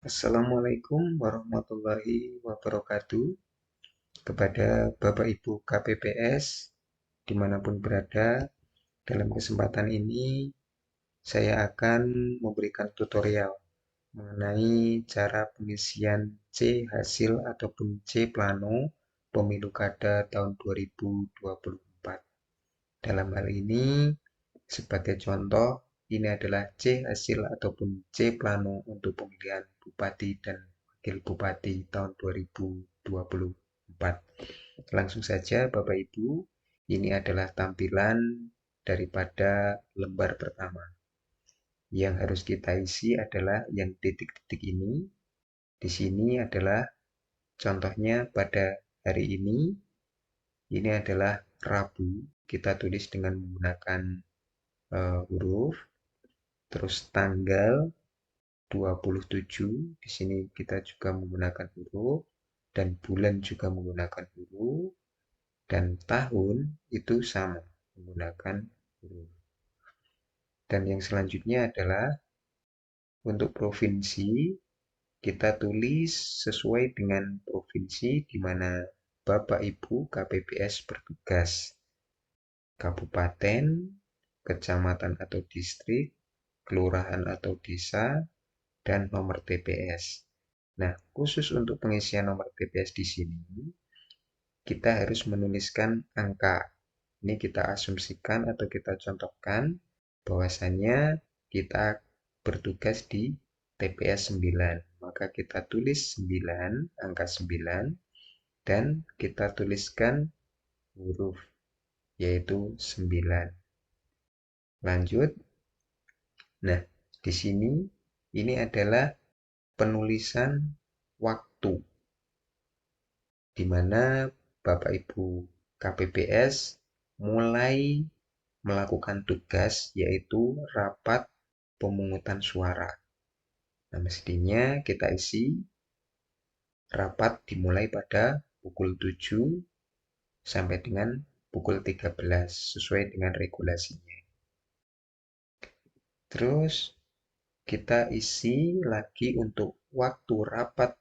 Assalamualaikum warahmatullahi wabarakatuh kepada Bapak Ibu KPPS dimanapun berada. Dalam kesempatan ini saya akan memberikan tutorial mengenai cara pengisian C hasil ataupun C plano pemilu kada tahun 2024. Dalam hal ini, sebagai contoh, ini adalah C hasil ataupun C plano untuk pemilihan Bupati dan Wakil Bupati tahun 2024. Langsung saja Bapak Ibu, ini adalah tampilan daripada lembar pertama. Yang harus kita isi adalah yang titik-titik ini. Di sini adalah contohnya pada hari ini adalah Rabu. Kita tulis dengan menggunakan huruf, terus tanggal 27, di sini kita juga menggunakan huruf, dan bulan juga menggunakan huruf, dan tahun itu sama menggunakan huruf. Dan yang selanjutnya adalah untuk provinsi, kita tulis sesuai dengan provinsi di mana Bapak Ibu KPPS bertugas. Kabupaten, kecamatan atau distrik, kelurahan atau desa, dan nomor TPS. Nah, khusus untuk pengisian nomor TPS di sini, kita harus menuliskan angka. Ini kita asumsikan atau kita contohkan bahwasannya kita bertugas di TPS 9. Maka kita tulis 9, angka 9, dan kita tuliskan huruf, yaitu 9. Lanjut. Nah, di sini ini adalah penulisan waktu, di mana Bapak Ibu KPPS mulai melakukan tugas, yaitu rapat pemungutan suara. Nah, mestinya kita isi rapat dimulai pada pukul 7 sampai dengan pukul 13 sesuai dengan regulasinya. Terus kita isi lagi untuk waktu rapat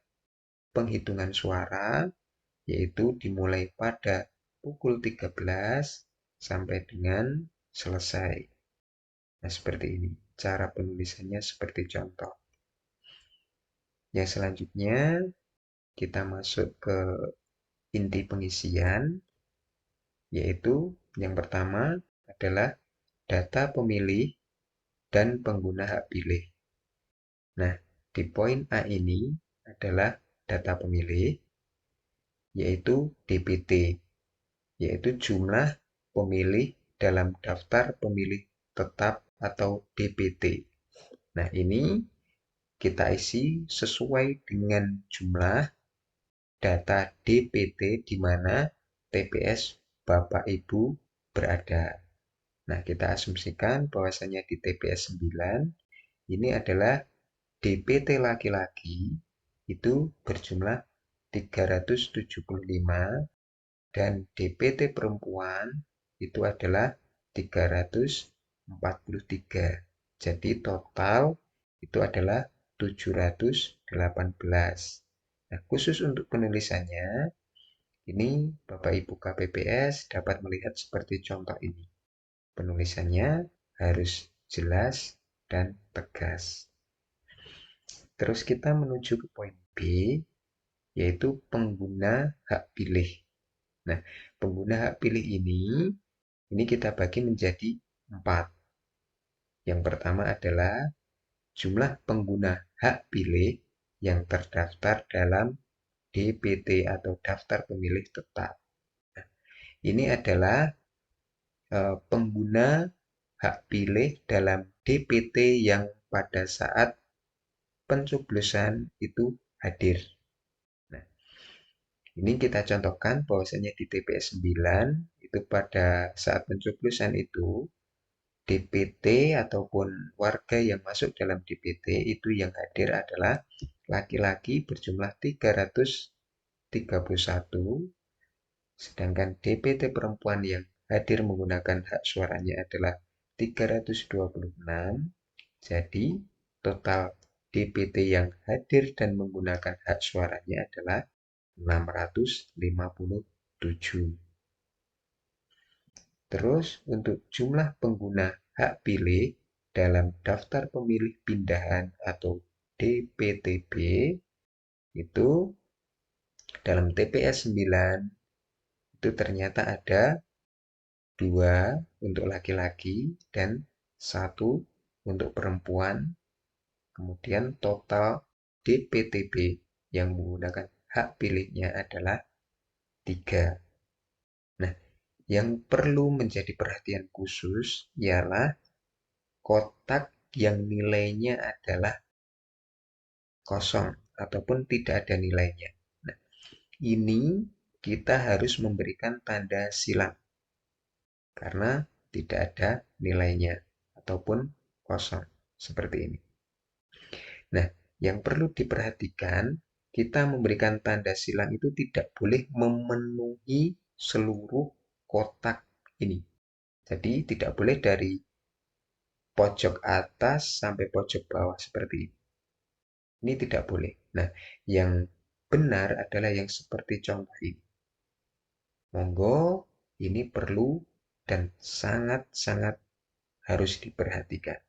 penghitungan suara, yaitu dimulai pada pukul 13 sampai dengan selesai. Nah, seperti ini. Cara penulisannya seperti contoh. Yang selanjutnya, kita masuk ke inti pengisian, yaitu yang pertama adalah data pemilih dan pengguna hak pilih. Nah, di poin A ini adalah data pemilih, yaitu DPT, yaitu jumlah pemilih dalam daftar pemilih tetap atau DPT. Nah, ini kita isi sesuai dengan jumlah data DPT di mana TPS Bapak Ibu berada. Nah, kita asumsikan bahwasanya di TPS 9 ini adalah DPT laki-laki itu berjumlah 375 dan DPT perempuan itu adalah 343. Jadi total itu adalah 718. Nah, khusus untuk penulisannya, ini Bapak Ibu KPPS dapat melihat seperti contoh ini. Penulisannya harus jelas dan tegas. Terus kita menuju ke poin B, yaitu pengguna hak pilih. Nah, pengguna hak pilih ini kita bagi menjadi 4. Yang pertama adalah jumlah pengguna hak pilih yang terdaftar dalam DPT atau daftar pemilih tetap. Nah, ini adalah pengguna hak pilih dalam DPT yang pada saat pencoblosan itu hadir. Nah, ini kita contohkan bahwasanya di TPS 9 itu pada saat pencoblosan itu DPT ataupun warga yang masuk dalam DPT itu yang hadir adalah laki-laki berjumlah 331, sedangkan DPT perempuan yang hadir menggunakan hak suaranya adalah 326. Jadi total DPT yang hadir dan menggunakan hak suaranya adalah 657. Terus untuk jumlah pengguna hak pilih dalam daftar pemilih pindahan atau DPTB itu dalam TPS 9 itu ternyata ada 2 untuk laki-laki dan 1 untuk perempuan. Kemudian total DPTB yang menggunakan hak pilihnya adalah 3. Nah, yang perlu menjadi perhatian khusus ialah kotak yang nilainya adalah kosong ataupun tidak ada nilainya. Nah, ini kita harus memberikan tanda silang karena tidak ada nilainya ataupun kosong seperti ini. Nah, yang perlu diperhatikan, kita memberikan tanda silang itu tidak boleh memenuhi seluruh kotak ini. Jadi tidak boleh dari pojok atas sampai pojok bawah seperti ini. Ini tidak boleh. Nah, yang benar adalah yang seperti contoh ini. Monggo, ini perlu dan sangat-sangat harus diperhatikan.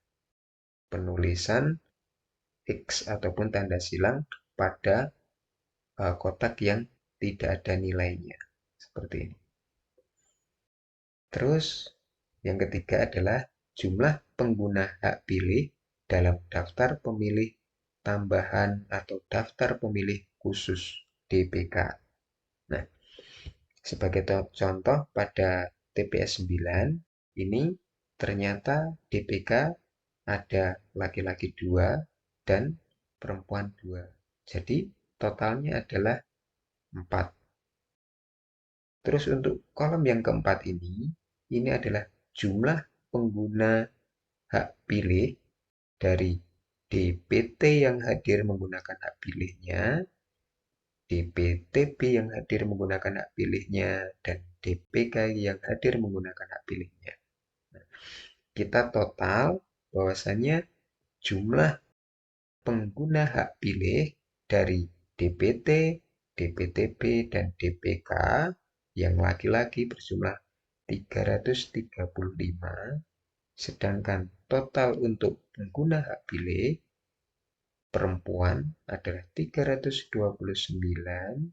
Penulisan X ataupun tanda silang pada kotak yang tidak ada nilainya. Seperti ini. Terus, yang ketiga adalah jumlah pengguna hak pilih dalam daftar pemilih tambahan atau daftar pemilih khusus DPK. Nah, sebagai contoh pada TPS 9 ini ternyata DPK ada laki-laki 2 dan perempuan 2. Jadi totalnya adalah 4. Terus untuk kolom yang keempat ini adalah jumlah pengguna hak pilih dari DPT yang hadir menggunakan hak pilihnya, DPTB yang hadir menggunakan hak pilihnya, dan DPK yang hadir menggunakan hak pilihnya. Nah, kita total bahwasannya jumlah pengguna hak pilih dari DPT, DPTB, dan DPK yang laki-laki berjumlah 335, sedangkan total untuk pengguna hak pilih perempuan adalah 329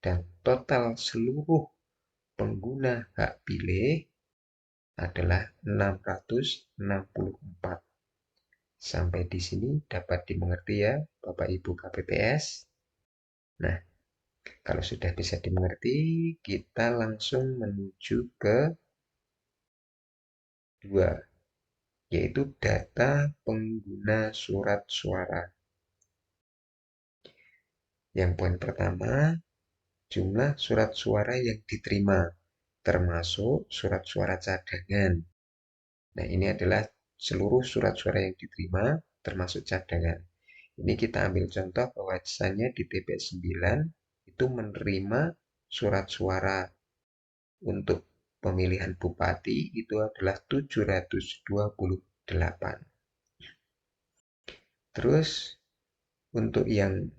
dan total seluruh pengguna hak pilih adalah 664. Sampai di sini dapat dimengerti ya Bapak Ibu KPPS. Nah, kalau sudah bisa dimengerti, kita langsung menuju ke 2, yaitu data pengguna surat suara. Yang poin pertama, jumlah surat suara yang diterima, termasuk surat suara cadangan. Nah, ini adalah seluruh surat suara yang diterima, termasuk cadangan. Ini kita ambil contoh bahwasannya di TPS 9 itu menerima surat suara untuk pemilihan bupati itu adalah 728. Terus untuk yang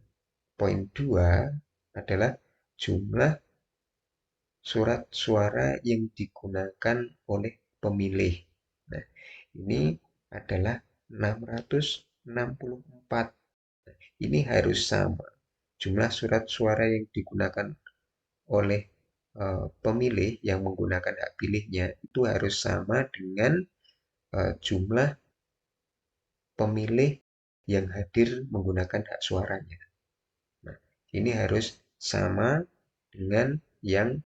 poin 2 adalah jumlah surat suara yang digunakan oleh pemilih. Nah, ini adalah 664. Ini harus sama. Jumlah surat suara yang digunakan oleh pemilih yang menggunakan hak pilihnya itu harus sama dengan jumlah pemilih yang hadir menggunakan hak suaranya. Nah, ini harus sama dengan yang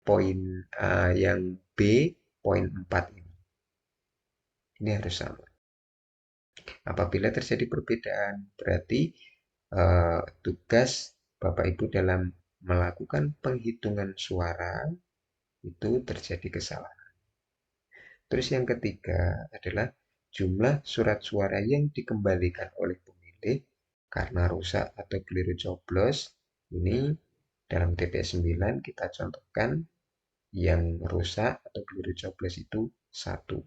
poin yang B poin 4 ini. Ini harus sama. Apabila terjadi perbedaan, berarti tugas Bapak Ibu dalam melakukan penghitungan suara itu terjadi kesalahan. Terus yang ketiga adalah jumlah surat suara yang dikembalikan oleh pemilih karena rusak atau keliru coblos. Ini dalam TPS 9 kita contohkan yang rusak atau keliru coblos itu 1.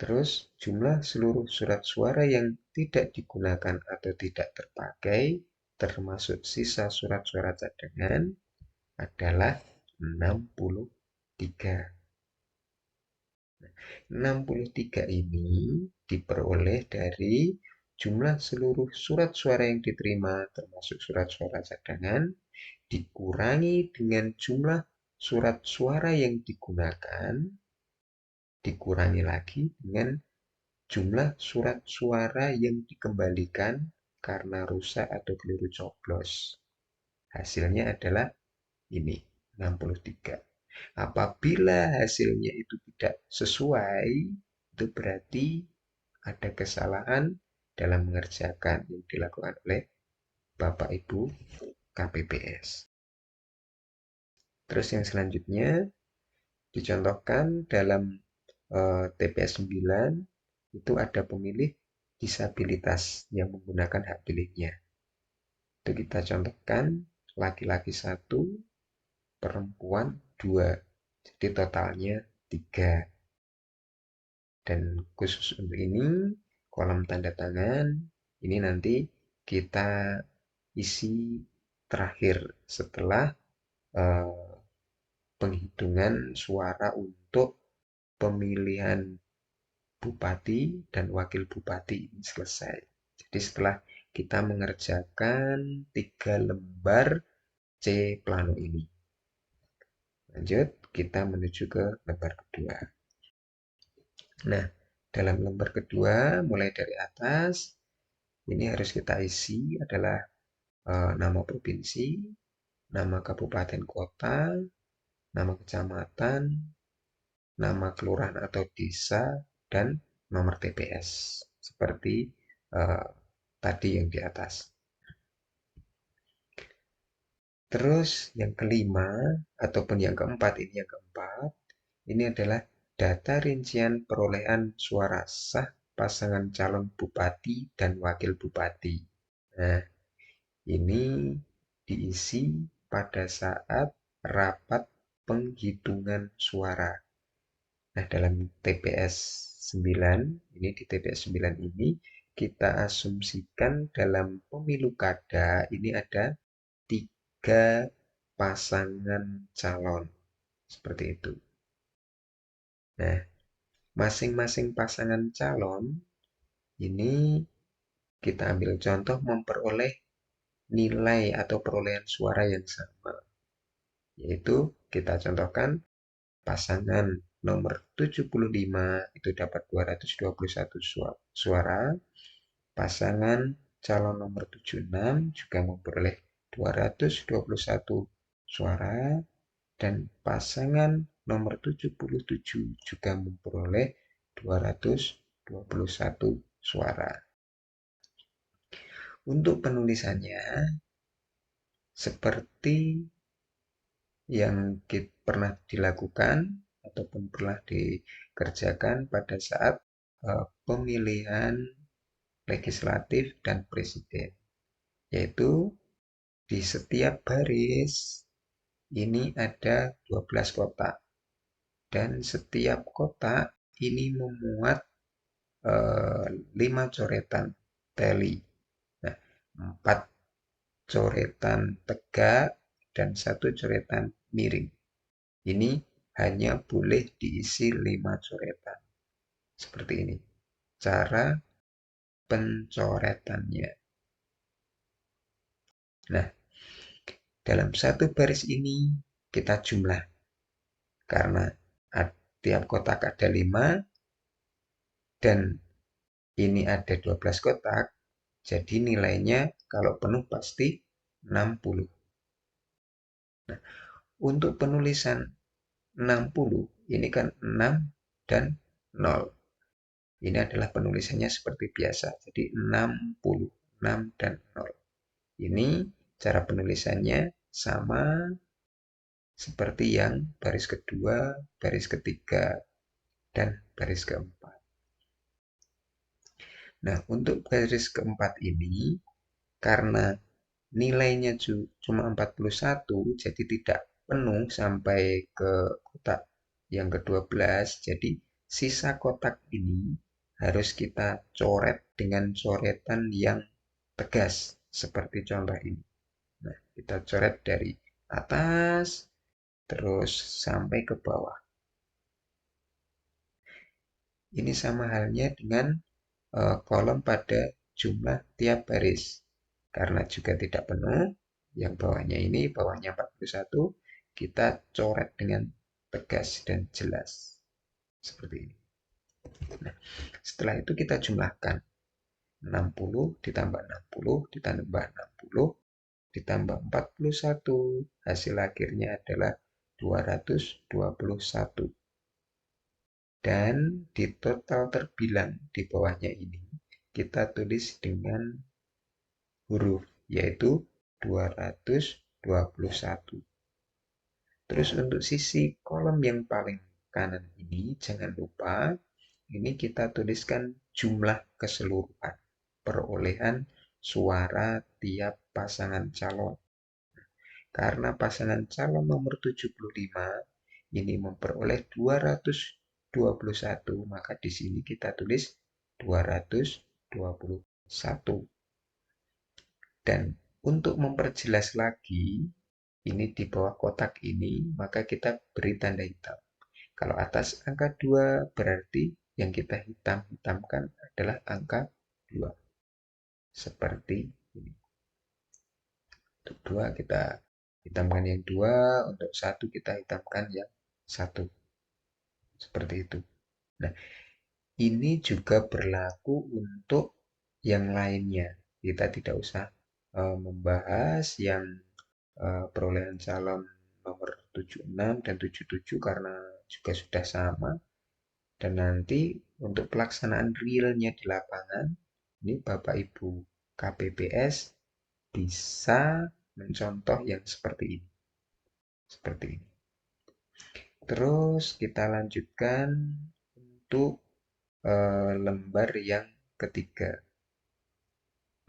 Terus jumlah seluruh surat suara yang tidak digunakan atau tidak terpakai, termasuk sisa surat suara cadangan, adalah 63. 63 ini diperoleh dari jumlah seluruh surat suara yang diterima, termasuk surat suara cadangan, dikurangi dengan jumlah surat suara yang digunakan, dikurangi lagi dengan jumlah surat suara yang dikembalikan karena rusak atau keliru coblos. Hasilnya adalah ini, 63. Apabila hasilnya itu tidak sesuai, itu berarti ada kesalahan dalam mengerjakan yang dilakukan oleh Bapak Ibu KPPS. Terus yang selanjutnya dicontohkan dalam TPS 9 itu ada pemilih disabilitas yang menggunakan hak pilihnya. Itu kita contohkan laki-laki 1, perempuan 2. Jadi totalnya 3. Dan khusus untuk ini, kolom tanda tangan, ini nanti kita isi terakhir setelah penghitungan suara untuk pemilihan bupati dan wakil bupati ini selesai. Jadi setelah kita mengerjakan 3 lembar C plano ini. Lanjut, kita menuju ke lembar kedua. Nah, dalam lembar kedua, mulai dari atas, ini harus kita isi adalah nama provinsi, nama kabupaten kota, nama kecamatan, nama kelurahan atau desa, dan nomor TPS. Seperti tadi yang di atas. Terus yang kelima, ataupun yang keempat, ini adalah data rincian perolehan suara sah pasangan calon bupati dan wakil bupati. Nah, ini diisi pada saat rapat penghitungan suara. Nah, dalam TPS 9, di TPS 9 ini, kita asumsikan dalam pemilu kada ini ada 3 pasangan calon. Seperti itu. Nah, masing-masing pasangan calon ini kita ambil contoh memperoleh nilai atau perolehan suara yang sama. Yaitu kita contohkan pasangan nomor 75 itu dapat 221 suara. Pasangan calon nomor 76 juga memperoleh 221 suara. Dan pasangan nomor 77 juga memperoleh 221 suara. Untuk penulisannya, seperti yang pernah dilakukan ataupun pernah dikerjakan pada saat pemilihan legislatif dan presiden. Yaitu di setiap baris ini ada 12 kotak. Dan setiap kotak ini memuat 5 coretan teli. Nah, 4 coretan tegak dan 1 coretan miring. Ini hanya boleh diisi 5 coretan. Seperti ini. Cara pencoretannya. Nah, dalam satu baris ini kita jumlah. Karena tiap kotak ada 5 dan ini ada 12 kotak, jadi nilainya kalau penuh pasti 60. Nah, untuk penulisan 60, ini kan 6 dan 0. Ini adalah penulisannya seperti biasa. Jadi 60, 6 dan 0. Ini cara penulisannya sama seperti yang baris kedua, baris ketiga, dan baris keempat. Nah, untuk baris keempat ini, karena nilainya cuma 41, jadi tidak penuh sampai ke kotak yang ke-12, jadi sisa kotak ini harus kita coret dengan coretan yang tegas, seperti contoh ini. Nah, kita coret dari atas, terus sampai ke bawah. Ini sama halnya dengan kolom pada jumlah tiap baris. Karena juga tidak penuh, yang bawahnya ini, bawahnya 41, kita coret dengan tegas dan jelas. Seperti ini. Nah, setelah itu kita jumlahkan. 60 ditambah 60 ditambah 60 ditambah 41. Hasil akhirnya adalah 221. Dan di total terbilang di bawahnya ini, kita tulis dengan huruf, yaitu 221. Terus untuk sisi kolom yang paling kanan ini, jangan lupa, ini kita tuliskan jumlah keseluruhan perolehan suara tiap pasangan calon. Karena pasangan calon nomor 75 ini memperoleh 221, maka di sini kita tulis 221. Dan untuk memperjelas lagi, ini di bawah kotak ini, maka kita beri tanda hitam. Kalau atas angka 2 berarti yang kita hitamkan adalah angka 2. Seperti ini. Untuk 2 kita hitamkan yang 2, untuk 1 kita hitamkan yang 1. Seperti itu. Nah, ini juga berlaku untuk yang lainnya. Kita tidak usah membahas yang perolehan calon nomor 76 dan 77 karena juga sudah sama. Dan nanti untuk pelaksanaan realnya di lapangan, ini Bapak Ibu KPPS bisa mencontoh yang seperti ini. Seperti ini. Terus kita lanjutkan untuk lembar yang ketiga.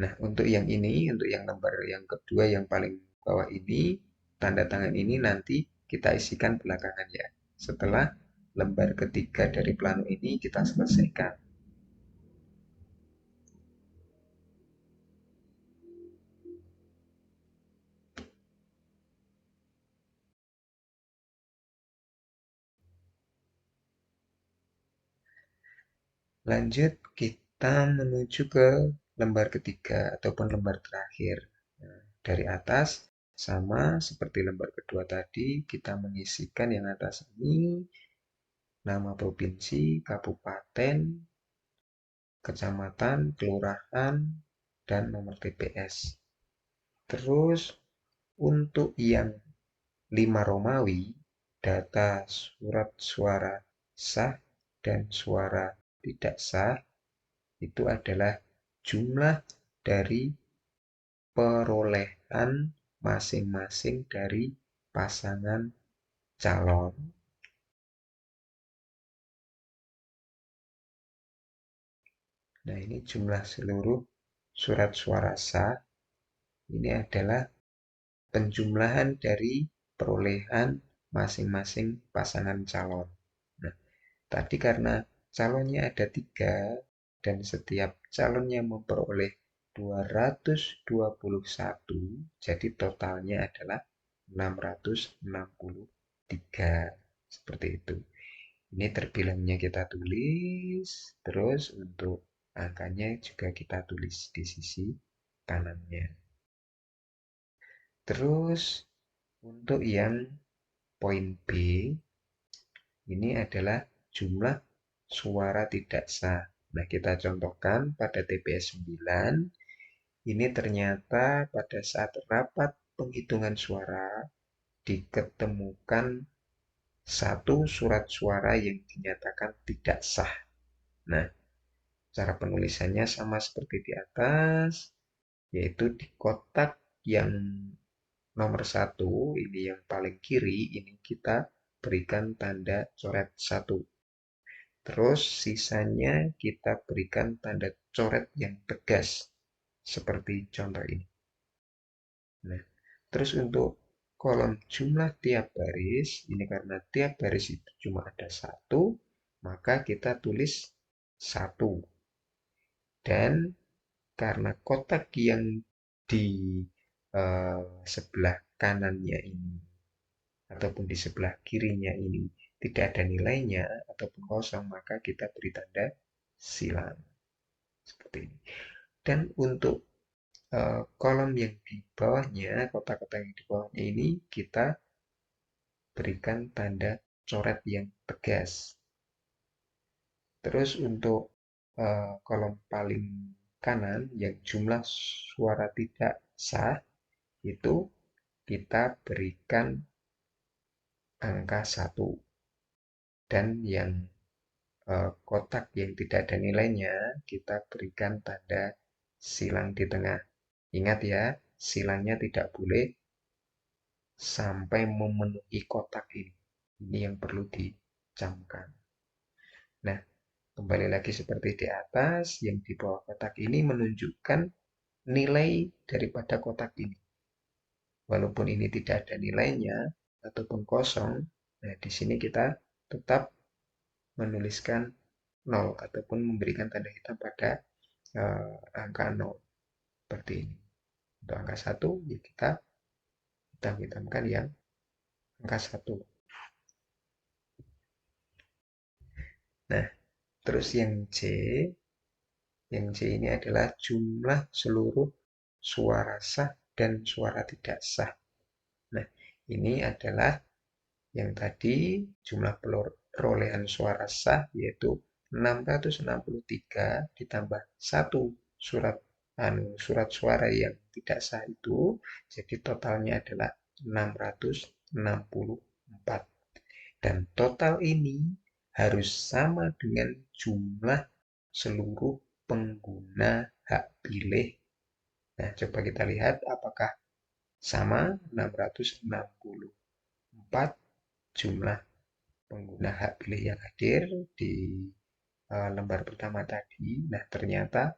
Nah, untuk yang ini, untuk yang lembar yang kedua yang paling bawah ini, tanda tangan ini nanti kita isikan belakangan ya. Setelah lembar ketiga dari plano ini kita selesaikan. Lanjut, kita menuju ke lembar ketiga ataupun lembar terakhir. Nah, dari atas, sama seperti lembar kedua tadi, kita mengisikan yang atas ini, nama provinsi, kabupaten, kecamatan, kelurahan, dan nomor TPS. Terus, untuk yang 5 Romawi, data surat suara sah dan suara tidak sah, itu adalah jumlah dari perolehan masing-masing dari pasangan calon. Nah, ini jumlah seluruh surat suara sah. Ini adalah penjumlahan dari perolehan masing-masing pasangan calon. Nah, tadi karena calonnya ada 3 dan setiap calonnya memperoleh 221, jadi totalnya adalah 663. Seperti itu. Ini terbilangnya kita tulis, terus untuk angkanya juga kita tulis di sisi kanannya. Terus untuk yang poin B, ini adalah jumlah suara tidak sah. Nah, kita contohkan pada TPS 9, ini ternyata pada saat rapat penghitungan suara diketemukan satu surat suara yang dinyatakan tidak sah. Nah, cara penulisannya sama seperti di atas, yaitu di kotak yang nomor 1, ini yang paling kiri, ini kita berikan tanda coret 1. Terus sisanya kita berikan tanda coret yang tegas, seperti contoh ini. Nah, terus untuk kolom jumlah tiap baris, ini karena tiap baris itu cuma ada 1, maka kita tulis 1. Dan karena kotak yang di sebelah kanannya ini ataupun di sebelah kirinya ini tidak ada nilainya ataupun kosong, maka kita beri tanda silang seperti ini. Dan untuk kolom yang di bawahnya, kotak-kotak yang di bawahnya ini kita berikan tanda coret yang tegas. Terus untuk kolom paling kanan yang jumlah suara tidak sah itu kita berikan angka 1. Dan yang kotak yang tidak ada nilainya kita berikan tanda silang di tengah. Ingat ya, silangnya tidak boleh sampai memenuhi kotak ini. Ini yang perlu dicamkan. Nah, kembali lagi seperti di atas, yang di bawah kotak ini menunjukkan nilai daripada kotak ini. Walaupun ini tidak ada nilainya ataupun kosong, nah di sini kita tetap menuliskan 0 ataupun memberikan tanda hitam pada angka 0 seperti ini. Untuk angka 1 ya kita hitam-hitamkan yang angka 1. Nah, terus yang C ini adalah jumlah seluruh suara sah dan suara tidak sah. Nah, ini adalah yang tadi jumlah perolehan suara sah yaitu 663 ditambah 1 surat suara yang tidak sah itu, jadi totalnya adalah 664. Dan total ini harus sama dengan jumlah seluruh pengguna hak pilih. Nah, coba kita lihat apakah sama 664 jumlah pengguna hak pilih yang hadir di lembar pertama tadi. Nah, ternyata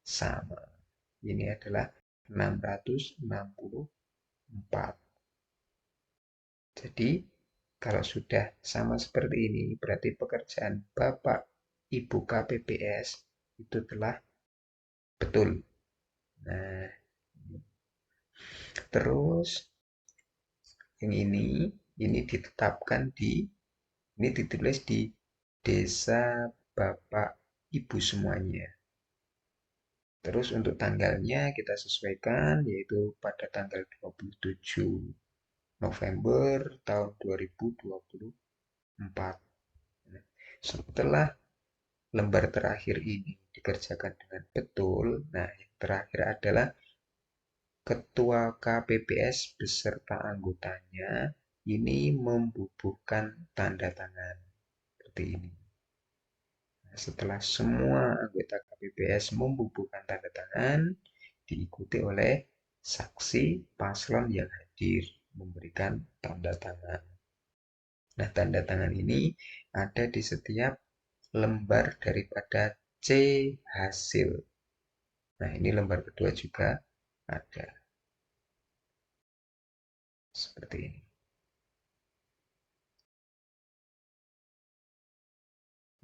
sama. Ini adalah 664. Jadi, kalau sudah sama seperti ini, berarti pekerjaan Bapak Ibu KPPS itu telah betul. Nah, terus yang ini ditetapkan ini ditulis di desa Bapak Ibu semuanya. Terus untuk tanggalnya kita sesuaikan yaitu pada tanggal 27 November tahun 2024. Setelah lembar terakhir ini dikerjakan dengan betul, nah yang terakhir adalah Ketua KPPS beserta anggotanya ini membubuhkan tanda tangan seperti ini. Nah, setelah semua anggota KPPS membubuhkan tanda tangan, diikuti oleh saksi paslon yang hadir memberikan tanda tangan. Nah, tanda tangan ini ada di setiap lembar daripada C hasil. Nah, ini lembar kedua juga ada. Seperti ini.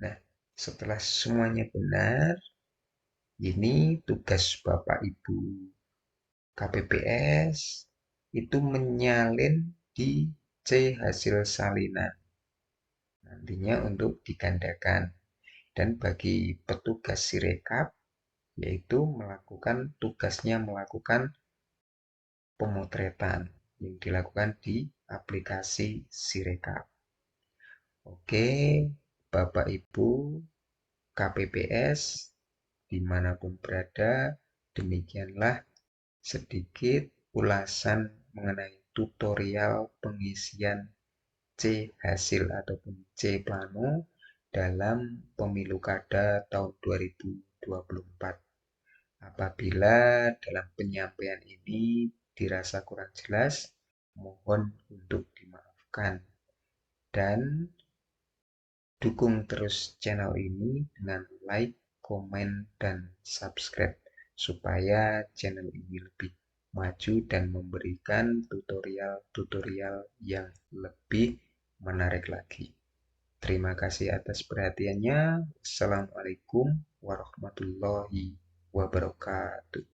Nah, setelah semuanya benar, ini tugas Bapak Ibu KPPS itu menyalin di C hasil salinan. Nantinya untuk digandakan. Dan bagi petugas Sirekap, yaitu tugasnya melakukan pemotretan yang dilakukan di aplikasi Sirekap. Oke, Bapak Ibu KPPS dimanapun berada, demikianlah sedikit ulasan mengenai tutorial pengisian C hasil ataupun C plano dalam pemilu kada tahun 2024. Apabila dalam penyampaian ini dirasa kurang jelas, mohon untuk dimaafkan. Dan dukung terus channel ini dengan like, komen, dan subscribe supaya channel ini lebih maju dan memberikan tutorial-tutorial yang lebih menarik lagi. Terima kasih atas perhatiannya. Wassalamualaikum warahmatullahi wabarakatuh.